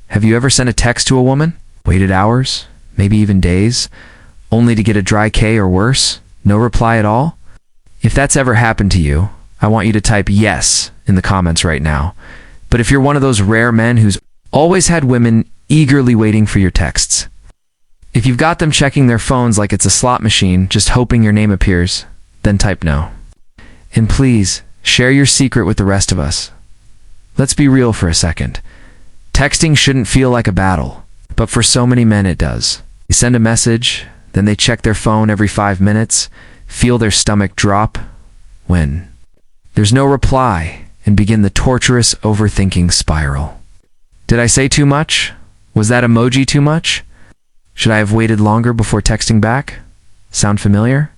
Have you ever sent a text to a woman, waited hours, maybe even days, only to get a dry K or worse? No reply at all? If that's ever happened to you, I want you to type yes in the comments right now. But if you're one of those rare men who's always had women eagerly waiting for your texts, if you've got them checking their phones like it's a slot machine, just hoping your name appears, then type no. And please, share your secret with the rest of us. Let's be real for a second. Texting shouldn't feel like a battle, but for so many men it does. They send a message, then they check their phone every 5 minutes, feel their stomach drop, when there's no reply, and begin the torturous overthinking spiral. Did I say too much? Was that emoji too much? Should I have waited longer before texting back? Sound familiar?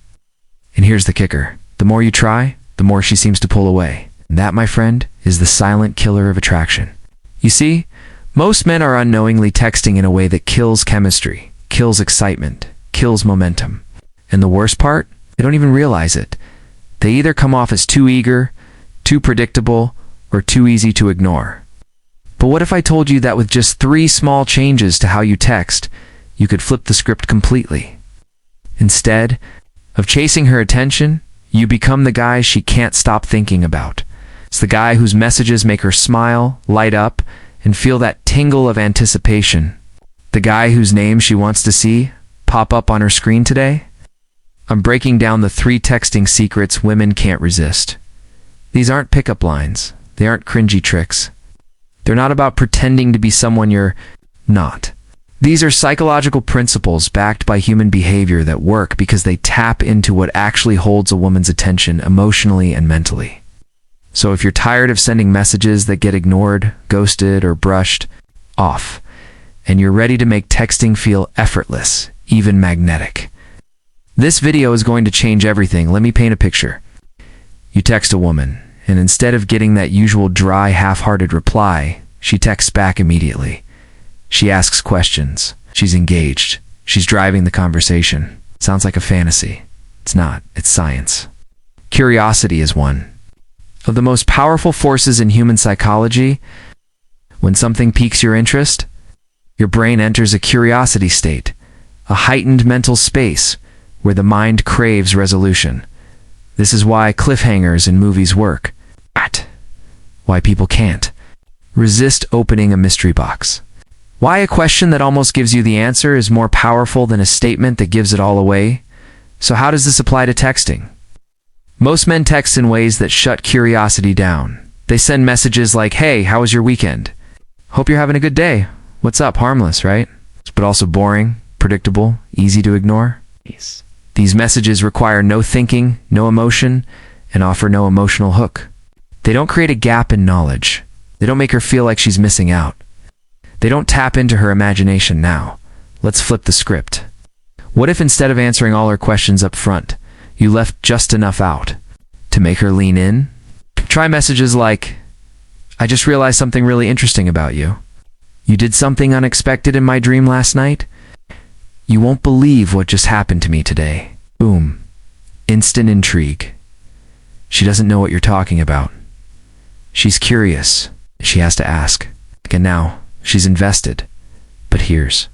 And here's the kicker. The more you try, the more she seems to pull away. And that, my friend, is the silent killer of attraction. You see, most men are unknowingly texting in a way that kills chemistry, kills excitement, kills momentum. And the worst part? They don't even realize it. They either come off as too eager, too predictable, or too easy to ignore. But what if I told you that with just 3 small changes to how you text, you could flip the script completely? Instead of chasing her attention, you become the guy she can't stop thinking about. It's the guy whose messages make her smile, light up, and feel that tingle of anticipation. The guy whose name she wants to see pop up on her screen today. I'm breaking down the 3 texting secrets women can't resist. These aren't pickup lines. They aren't cringy tricks. They're not about pretending to be someone you're not. These are psychological principles backed by human behavior that work because they tap into what actually holds a woman's attention emotionally and mentally. So if you're tired of sending messages that get ignored, ghosted, or brushed off, and you're ready to make texting feel effortless, even magnetic, this video is going to change everything. Let me paint a picture. You text a woman, and instead of getting that usual dry, half-hearted reply, she texts back immediately. She asks questions. She's engaged. She's driving the conversation. Sounds like a fantasy. It's not. It's science. Curiosity is one of the most powerful forces in human psychology. When something piques your interest, your brain enters a curiosity state, a heightened mental space where the mind craves resolution. This is why cliffhangers in movies work. Why people can't resist opening a mystery box. Why a question that almost gives you the answer is more powerful than a statement that gives it all away. So how does this apply to texting? Most men text in ways that shut curiosity down. They send messages like, "Hey, how was your weekend? Hope you're having a good day. What's up?" Harmless, right? But also boring, predictable, easy to ignore. These messages require no thinking, no emotion, and offer no emotional hook. They don't create a gap in knowledge. They don't make her feel like she's missing out. They don't tap into her imagination now. Let's flip the script. What if instead of answering all her questions up front, you left just enough out to make her lean in? Try messages like, "I just realized something really interesting about you. You did something unexpected in my dream last night. You won't believe what just happened to me today." Boom. Instant intrigue. She doesn't know what you're talking about. She's curious. She has to ask. And now, she's invested. But here's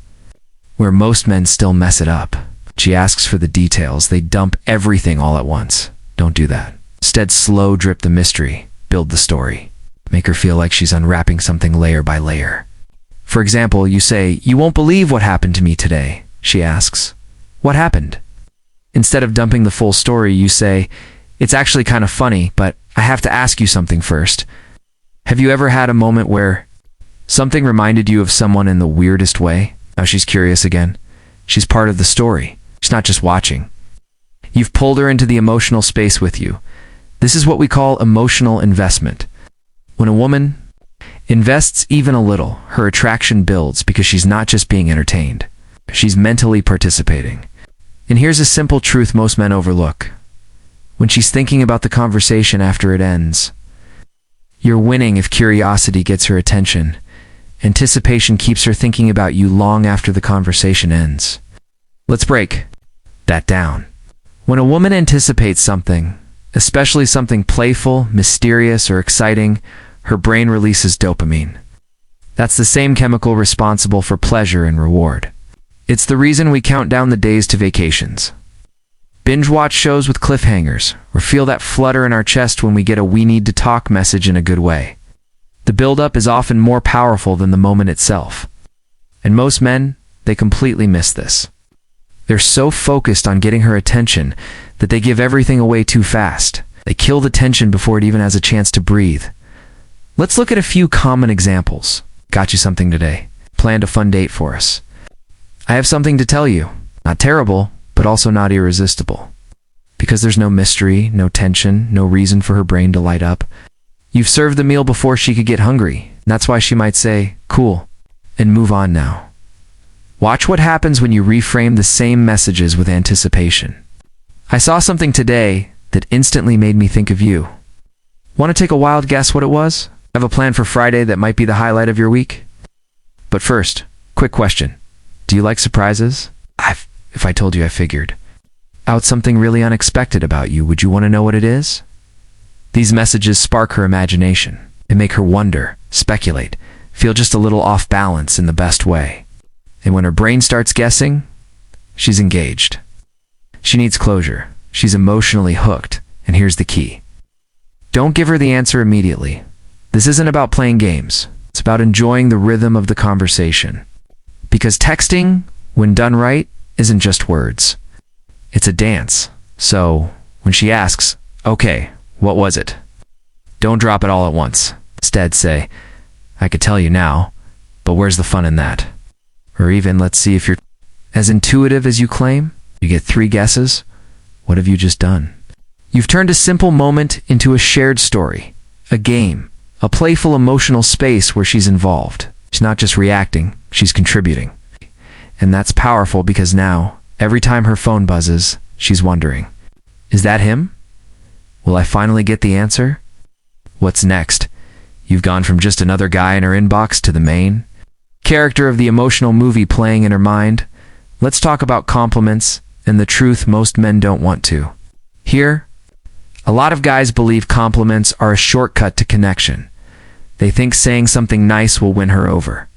where most men still mess it up. She asks for the details. They dump everything all at once. Don't do that. Instead, slow drip the mystery. Build the story. Make her feel like she's unwrapping something layer by layer. For example, you say, "You won't believe what happened to me today." She asks, "What happened?" Instead of dumping the full story, you say, "It's actually kind of funny, but I have to ask you something first. Have you ever had a moment where something reminded you of someone in the weirdest way?" Now she's curious again. She's part of the story. She's not just watching. You've pulled her into the emotional space with you. This is what we call emotional investment. When a woman invests even a little, her attraction builds because she's not just being entertained. She's mentally participating. And here's a simple truth most men overlook. When she's thinking about the conversation after it ends, you're winning if curiosity gets her attention. Anticipation keeps her thinking about you long after the conversation ends. Let's break that down. When a woman anticipates something, especially something playful, mysterious, or exciting, her brain releases dopamine. That's the same chemical responsible for pleasure and reward. It's the reason we count down the days to vacations. Binge watch shows with cliffhangers, or feel that flutter in our chest when we get a "we need to talk" message in a good way. The build-up is often more powerful than the moment itself. And most men, they completely miss this. They're so focused on getting her attention that they give everything away too fast. They kill the tension before it even has a chance to breathe. Let's look at a few common examples. Got you something today. Planned a fun date for us. I have something to tell you. Not terrible, but also not irresistible. Because there's no mystery, no tension, no reason for her brain to light up. You've served the meal before she could get hungry. That's why she might say, "Cool," and move on now. Watch what happens when you reframe the same messages with anticipation. I saw something today that instantly made me think of you. Want to take a wild guess what it was? Have a plan for Friday that might be the highlight of your week? But first, quick question. Do you like surprises? If I told you I figured out something really unexpected about you, would you want to know what it is? These messages spark her imagination and make her wonder, speculate, feel just a little off balance in the best way. And when her brain starts guessing, she's engaged. She needs closure. She's emotionally hooked. And here's the key. Don't give her the answer immediately. This isn't about playing games. It's about enjoying the rhythm of the conversation. Because texting, when done right, isn't just words. It's a dance. So, when she asks, "Okay, what was it?" don't drop it all at once. Instead say, "I could tell you now, but where's the fun in that?" Or even, "Let's see if you're as intuitive as you claim." You get 3 guesses. What have you just done? You've turned a simple moment into a shared story, a game, a playful emotional space where she's involved. She's not just reacting, she's contributing. And that's powerful because now, every time her phone buzzes, she's wondering, is that him? Will I finally get the answer? What's next? You've gone from just another guy in her inbox to the main character of the emotional movie playing in her mind. Let's talk about compliments and the truth most men don't want to. Here, a lot of guys believe compliments are a shortcut to connection. They think saying something nice will win her over.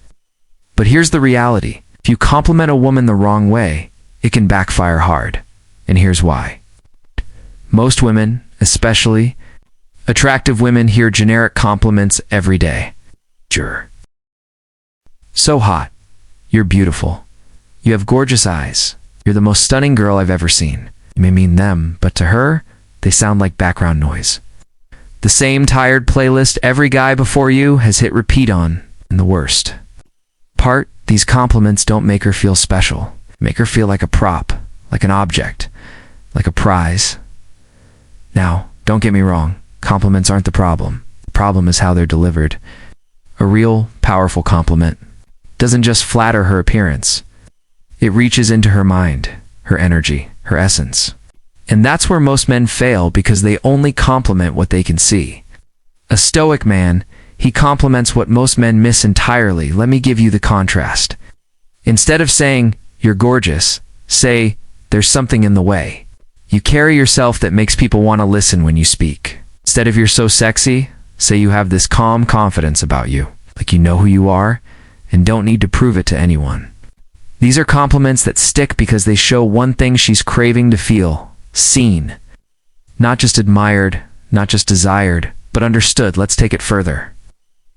But here's the reality. If you compliment a woman the wrong way, it can backfire hard. And here's why. Most women, especially attractive women, hear generic compliments every day. Sure. So hot. You're beautiful. You have gorgeous eyes. You're the most stunning girl I've ever seen. You may mean them, but to her, they sound like background noise. The same tired playlist every guy before you has hit repeat on, and the worst part, these compliments don't make her feel special. Make her feel like a prop, like an object, like a prize. Now, don't get me wrong, compliments aren't the problem. The problem is how they're delivered. A real, powerful compliment doesn't just flatter her appearance. It reaches into her mind, her energy, her essence. And that's where most men fail because they only compliment what they can see. A stoic man, he compliments what most men miss entirely. Let me give you the contrast. Instead of saying, "You're gorgeous," say, "There's something in the way." You carry yourself that makes people want to listen when you speak. Instead of "You're so sexy," say you have this calm confidence about you, like you know who you are and don't need to prove it to anyone. These are compliments that stick because they show one thing she's craving to feel: seen. Not just admired, not just desired, but understood. Let's take it further.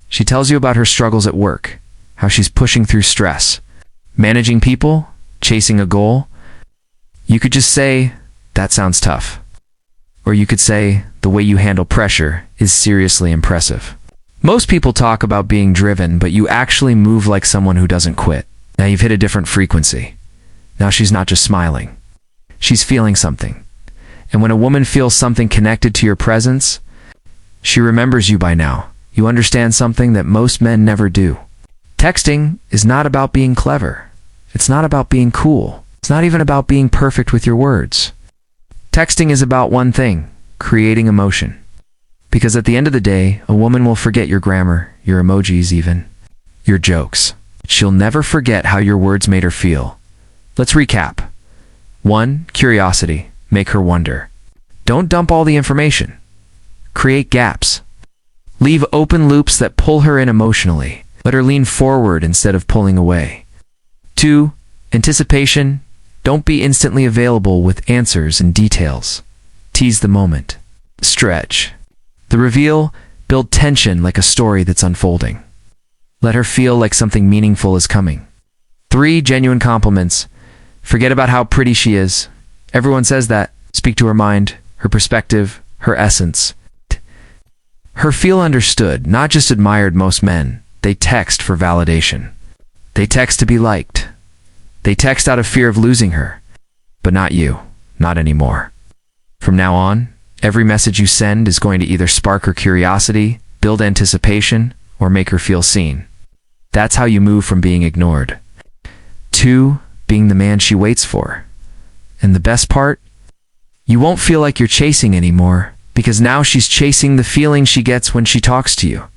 She tells you about her struggles at work, how she's pushing through stress, managing people, chasing a goal. You could just say, "That sounds tough." Or you could say, "The way you handle pressure is seriously impressive." Most people talk about being driven, but you actually move like someone who doesn't quit. Now you've hit a different frequency. Now she's not just smiling. She's feeling something. And when a woman feels something connected to your presence, she remembers you by now. You understand something that most men never do. Texting is not about being clever. It's not about being cool. It's not even about being perfect with your words. Texting is about one thing: creating emotion. Because at the end of the day, a woman will forget your grammar, your emojis even, your jokes. She'll never forget how your words made her feel. Let's recap. 1. Curiosity. Make her wonder. Don't dump all the information. Create gaps. Leave open loops that pull her in emotionally. Let her lean forward instead of pulling away. 2. Anticipation. Don't be instantly available with answers and details. Tease the moment. Stretch. The reveal. Build tension like a story that's unfolding. Let her feel like something meaningful is coming. 3. Genuine compliments. Forget about how pretty she is. Everyone says that. Speak to her mind, her perspective, her essence. Her feel understood, not just admired. Most men, they text for validation. They text to be liked. They text out of fear of losing her. But not you. Not anymore. From now on, every message you send is going to either spark her curiosity, build anticipation, or make her feel seen. That's how you move from being ignored. 2. Being the man she waits for. And the best part? You won't feel like you're chasing anymore, because now she's chasing the feeling she gets when she talks to you.